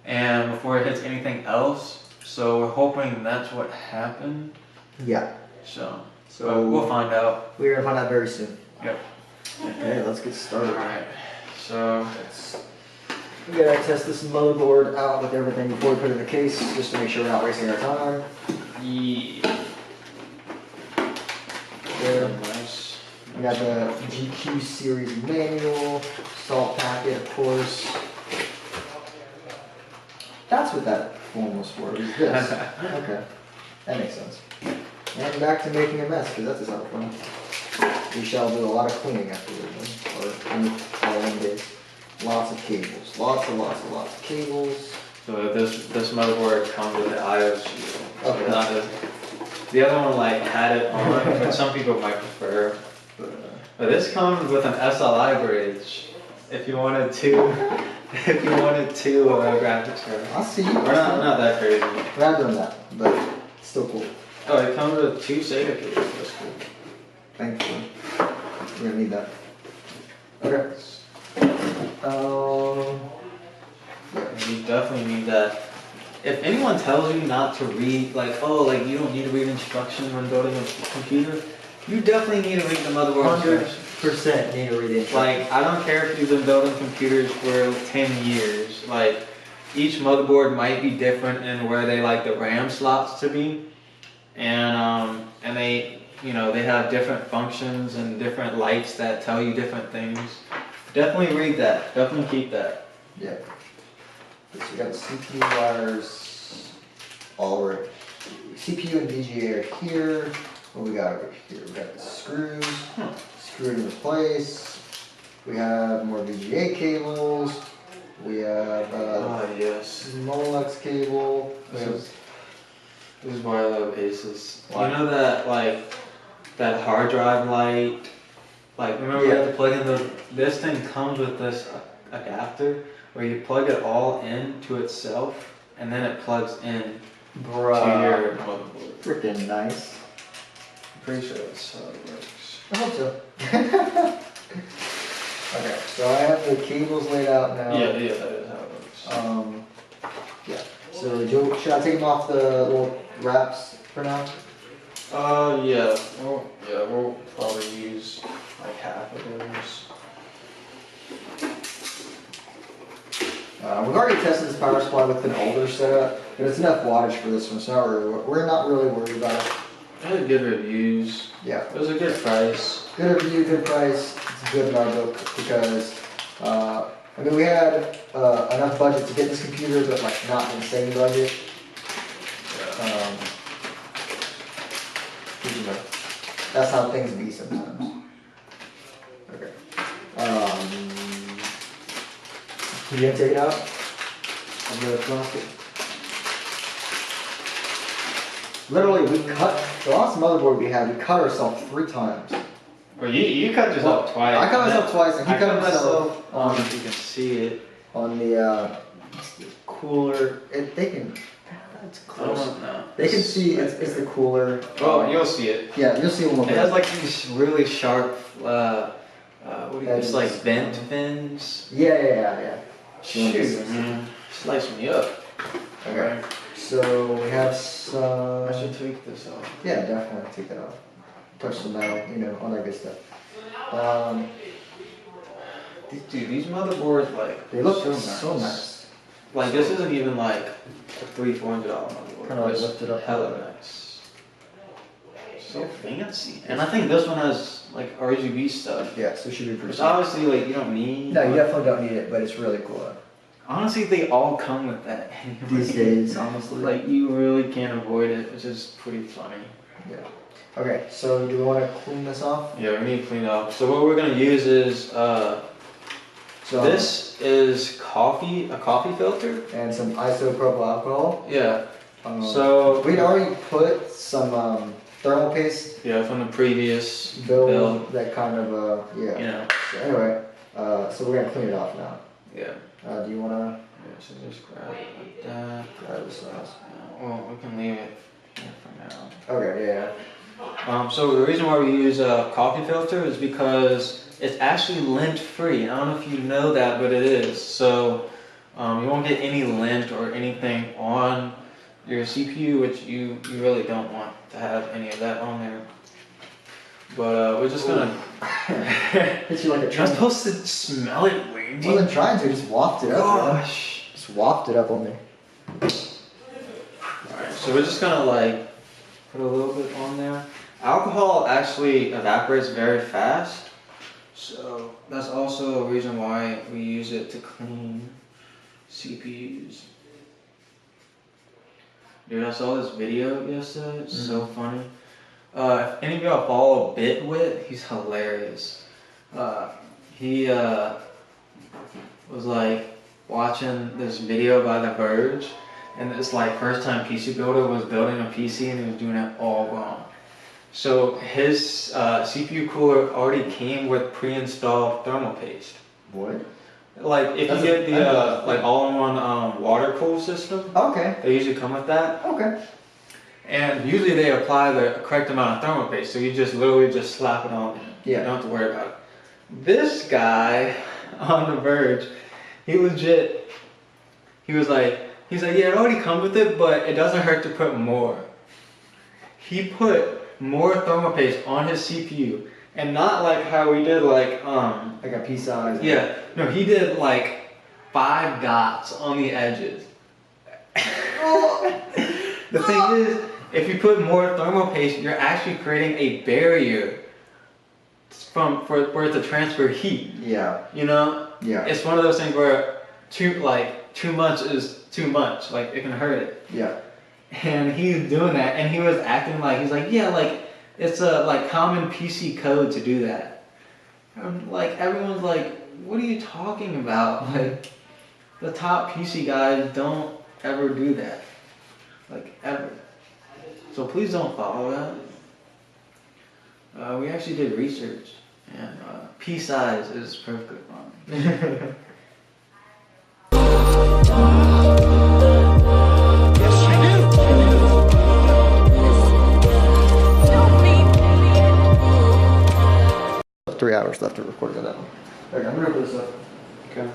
and before it hits anything else. So we're hoping that's what happened. Yeah. So So we'll find out. We're going to find out very soon. Yep. Okay, let's get started. Alright. So We gotta test this motherboard out with everything before we put it in the case, just to make sure we're not wasting our time. yeah. There. Nice. We got the GQ series manual, salt packet, of course. That's what that form was for, is this. Okay, that makes sense. And back to making a mess, because that's a lot of fun. We shall do a lot of cleaning afterwards, or in the following days. Lots of cables, lots of cables. So this motherboard comes with the IO shield. Okay. Not the other one like had it on, but some people might prefer. But this comes with an SLI bridge. If you wanted two graphics cards. I'll see. We're not that crazy. We're not doing that, but it's still cool. Oh, it comes with 2 SATA cables. That's cool. Thankfully. We're gonna need that. Okay. You definitely need that. If anyone tells you not to read, like, oh, like you don't need to read instructions when building a computer, you definitely need to read the motherboard instructions. 100% need to read it. Like, I don't care if you've been building computers for 10 years. Like, each motherboard might be different in where they like the RAM slots to be, and they, you know, they have different functions and different lights that tell you different things. Definitely read that. Definitely keep that. Yeah. So we got the CPU wires all right. CPU and VGA are here. What we got over here? We got the screws. Screwed into place. We have more VGA cables. We have yes. Molex cable. This is why I love Asus. You know that like that hard drive light. Like remember you have to plug in this thing comes with this adapter where you plug it all into itself and then it plugs in to your motherboard. Freaking nice. I'm pretty sure that's how it works. I hope so. Okay, so I have the cables laid out now. Yeah, that is how it works. Yeah. So should I take them off the little wraps for now? Yeah. We'll probably use like half of those. We've already tested this power supply with an older setup, but it's enough wattage for this one, so we're not really worried about it. I had good reviews. Yeah. It was a good price. Good review, good price. It's good in our book because, I mean, we had enough budget to get this computer, but like not an insane budget. You know, that's how things be sometimes. Okay. You gonna take it out? I'm gonna plastic. Literally, we cut the last motherboard we had. We cut ourselves 3 times. Or you cut yourself twice. I cut myself twice, and he I cut himself on if you can see it. on the cooler. They can. It's I close. don't know. They can see it's the cooler. Oh, you'll see it. Yeah, you'll see a little It bit. has like these really sharp, what do you Edges. it's like bent fins. Yeah. Shoot, man. Slice me up. Okay. So we have some. I should take this off. Yeah, definitely take that off. Touch the metal, all that good stuff. Dude, these motherboards like They look so nice. nice. Like this isn't even like a $300-$400 motherboard. Kinda like It's lifted up a hella little bit. nice. So fancy. And I think this one has like RGB stuff. Yeah, so it should be pretty. Which obviously like you don't need. No, you definitely don't need it, but it's really cool. Honestly, they all come with that anyway. These days, honestly. Like you really can't avoid it, which is pretty funny. Yeah. Okay, so do we want to clean this off? Yeah, we need to clean it up. So what we're gonna use is this is a coffee filter. And some isopropyl alcohol. Yeah. So we'd already put some thermal paste. Yeah, from the previous build. That kind of yeah. You know. So anyway, so we're gonna clean it off now. Yeah. Do you wanna? Yeah, so just grab it like that. Grab this sauce. Well, we can leave it here for now. Okay. Yeah. So the reason why we use a coffee filter is because it's actually lint free. I don't know if you know that, but it is. So you won't get any lint or anything on your CPU, which you really don't want to have any of that on there. But we're just gonna. Hits you like a You're train. supposed to smell it, Wayne. I wasn't trying to, just waft it up. Gosh. Just waft it up on me. Alright, so we're just gonna like put a little bit on there. Alcohol actually evaporates very fast, so that's also a reason why we use it to clean CPUs. Dude, I saw this video yesterday, it's so funny. If any of y'all follow Bitwit, he's hilarious. He was like watching this video by The Verge, and this like first time PC builder was building a PC and he was doing it all wrong. So his CPU cooler already came with pre-installed thermal paste. What? Like if you get the like all-in-one water cool system, Okay. they usually come with that. Okay. And usually they apply the correct amount of thermal paste, so you just literally just slap it on. Yeah. You don't have to worry about it. This guy on The Verge, he was like, yeah, it already comes with it, but it doesn't hurt to put more. He put more thermal paste on his CPU, and not like how we did like a pea size. yeah, no, he did like 5 dots on the edges. The thing is, if you put more thermal paste, you're actually creating a barrier for it to transfer heat. Yeah. You know? Yeah. It's one of those things where too much is too much. Like it can hurt it. Yeah. And he's doing that, and he was acting like he's like, yeah, like it's a like common PC code to do that. Like everyone's like, what are you talking about? Like the top PC guys don't ever do that. Like ever. So please don't follow that. We actually did research, and P size is perfectly fine. Yes, 3 hours left to record on that one. Okay, I'm gonna put this up. Okay.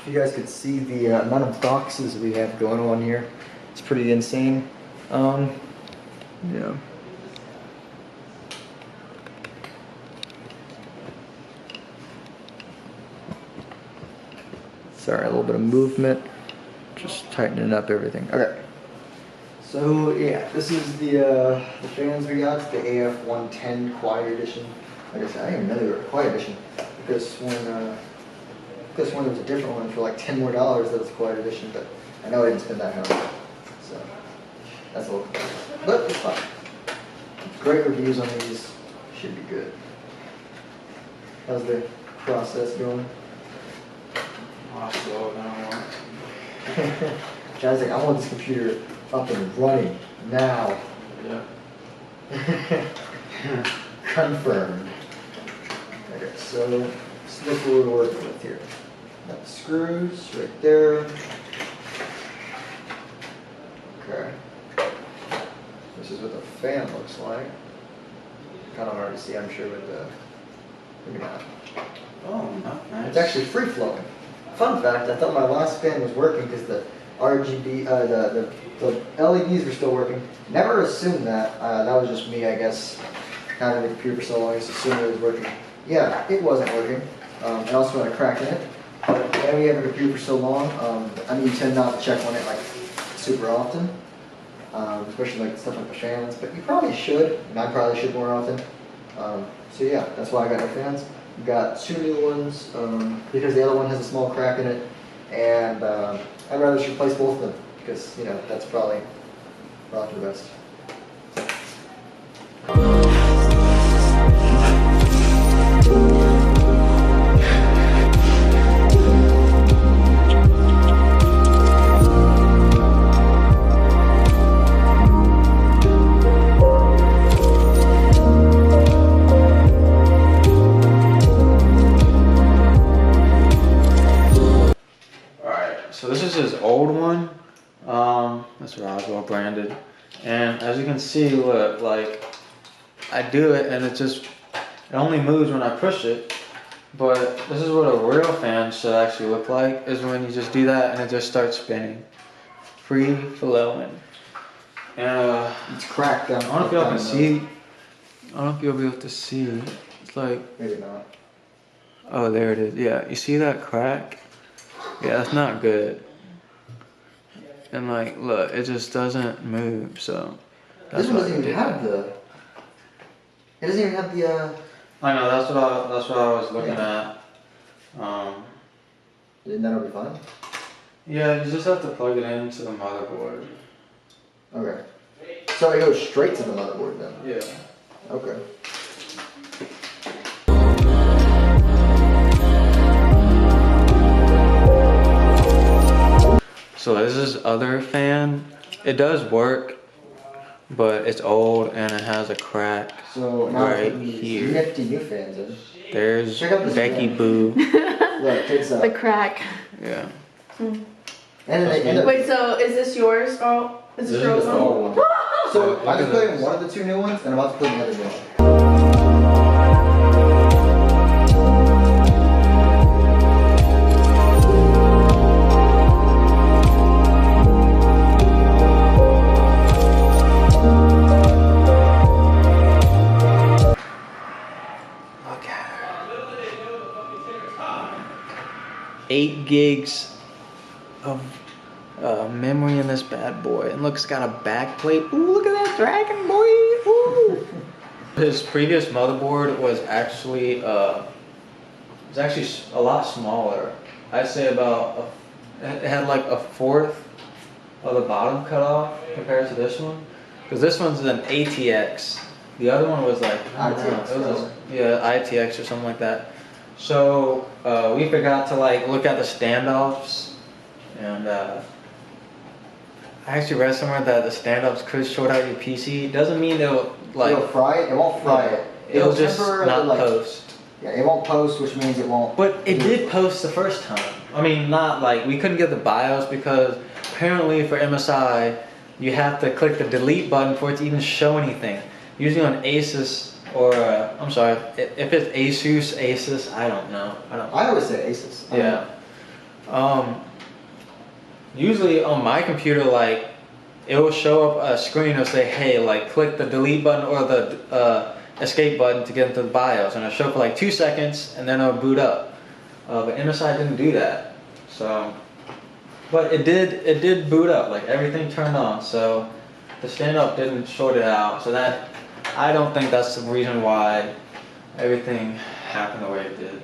If you guys could see the amount of boxes we have going on here, it's pretty insane. Yeah. Sorry, a little bit of movement. Just tightening up everything. Okay. So yeah, this is the fans we got. It's the AF110 Quiet Edition. Like I said, I didn't even know they were a Quiet Edition. Because when there was a different one for like $10 more that was Quiet Edition, but I know I didn't spend that much. So that's a little, but it's fine. Great reviews on these. Should be good. How's the process going? I'll slow it down. John's like, I want this computer up and running now. Yeah. Confirmed. Okay, so let's look what we're working with here. Got the screws right there. Okay. This is what the fan looks like. Kind of hard to see, I'm sure, with the. Maybe not. Oh, not nice. It's actually free flowing. Fun fact: I thought my last fan was working because the RGB, the LEDs were still working. Never assumed that. That was just me, I guess. Having the computer for so long, I just assumed it was working. Yeah, it wasn't working. And also had a crack in it. But when we have a computer for so long, I mean, you tend not to check on it like super often, especially like stuff like the fans. But you probably should, and I probably should more often. So yeah, that's why I got no fans. Got 2 new ones because the other one has a small crack in it, and I'd rather just replace both of them because that's probably the best. So this is his old one. That's Roswell branded. And as you can see, look, like I do it and it only moves when I push it. But this is what a real fan should actually look like, is when you just do that and it just starts spinning. Free flowing. And It's cracked down. I don't know if y'all can see. I don't know if you'll be able to see. It's like, Maybe not. oh, there it is. Yeah, you see that crack? Yeah, that's not good. And like, look, it just doesn't move. So This one doesn't even have the. It doesn't even have the. I know, that's what I was looking at. Then that'll be fine. Yeah, you just have to plug it into the motherboard. Okay. So it goes straight to the motherboard then. Yeah. Okay. So this is other fan. It does work, but it's old and it has a crack. So now right these here. nifty new fans in. There's Check out this Becky fan. Boo. Look, check this out. The crack. Yeah. And then Wait, so is this yours? Oh, is this yours? the old one. So I Look just at put in this. one of the 2 new ones, and I'm about to put in the other new one. Look at her. 8 gigs of memory in this bad boy. And look, it's got a back plate. Ooh, look at that dragon, boy. Ooh. His previous motherboard was actually a lot smaller. I'd say about it had like a fourth of the bottom cut off compared to this one. Because this one's an ATX. The other one was like, I don't know, it was ITX or something like that. So we forgot to like look at the standoffs, and I actually read somewhere that the standoffs could short out your PC. Doesn't mean it'll like It'll fry it. It won't fry it. It'll just temporarily, not like, post. Yeah, it won't post, which means it won't. But it did post the first time. I mean, not like we couldn't get the BIOS because apparently for MSI you have to click the delete button for it to even show anything. Usually on Asus or I'm sorry, if it's Asus, I don't know. I always say Asus. Yeah. Usually on my computer, like it will show up a screen. It'll say, "Hey, like click the delete button or the escape button to get into the BIOS," and it'll show for like 2 seconds, and then it'll boot up. But MSI didn't do that. So, but it did boot up. Like everything turned on. So the stand up didn't short it out. So that I don't think that's the reason why everything happened the way it did.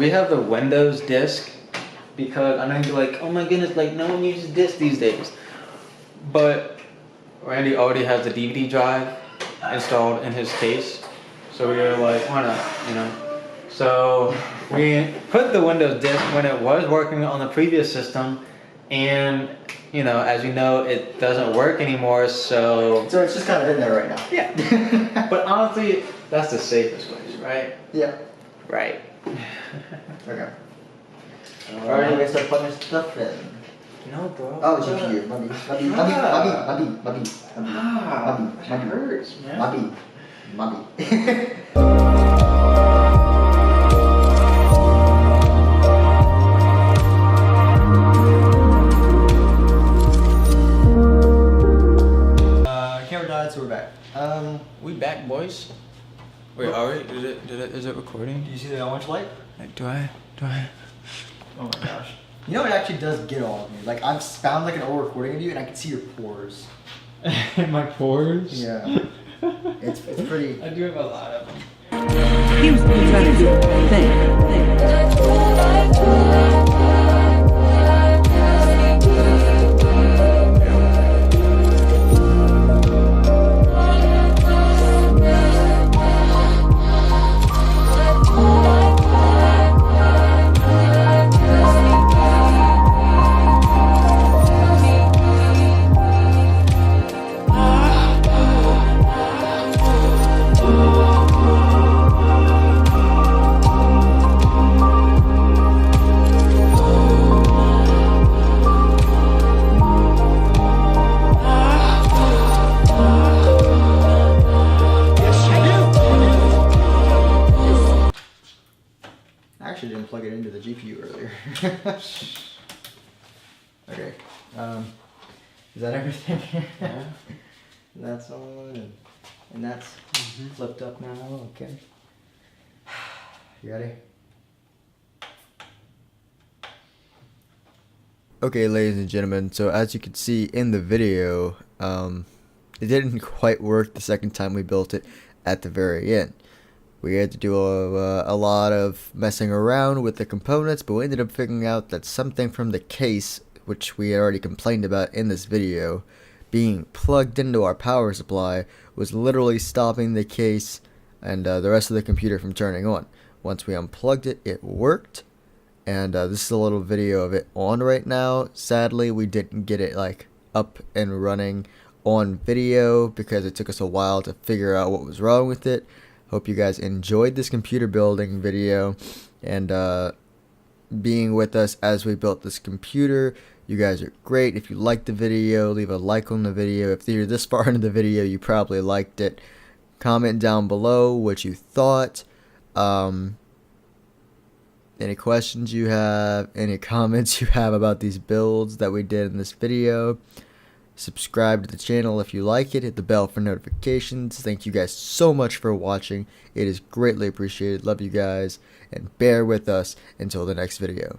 we have the Windows disk because I know you're like, oh my goodness, like no one uses disk these days. But Randy already has the DVD drive installed in his case, so we were like, why not, you know? So we put the Windows disk when it was working on the previous system, and you know, as you know, it doesn't work anymore. So So it's just kind of in there right now. yeah. But honestly, that's the safest place, right? Yeah. Right. Okay. Alright. I'm gonna start putting this stuff in. No, bro. Oh, GPU. My B. That hurts, man. My B. Camera died, so we're back. We back, boys. Wait, are we? Is it recording? Do you see the orange light? Like, do I? Oh my gosh. You know, it actually does get all of me. Like, I've found like an old recording of you, and I can see your pores. My pores? Yeah. It's pretty. I do have a lot of them. He was trying to do the thing. I actually didn't plug it into the GPU earlier. Okay. Is that everything? Yeah. That's on, and that's flipped up now. Okay. You ready? Okay, ladies and gentlemen, so as you can see in the video, it didn't quite work the second time we built it at the very end. We had to do a lot of messing around with the components, but we ended up figuring out that something from the case, which we already complained about in this video, being plugged into our power supply was literally stopping the case and the rest of the computer from turning on. Once we unplugged it, it worked. And this is a little video of it on right now. Sadly, we didn't get it like up and running on video because it took us a while to figure out what was wrong with it. Hope you guys enjoyed this computer building video and being with us as we built this computer. You guys are great. If you liked the video, leave a like on the video. If you're this far into the video, you probably liked it. Comment down below what you thought. Any questions you have, any comments you have about these builds that we did in this video. Subscribe to the channel if you like it. Hit the bell for notifications. Thank you guys so much for watching. It is greatly appreciated. Love you guys. And bear with us until the next video.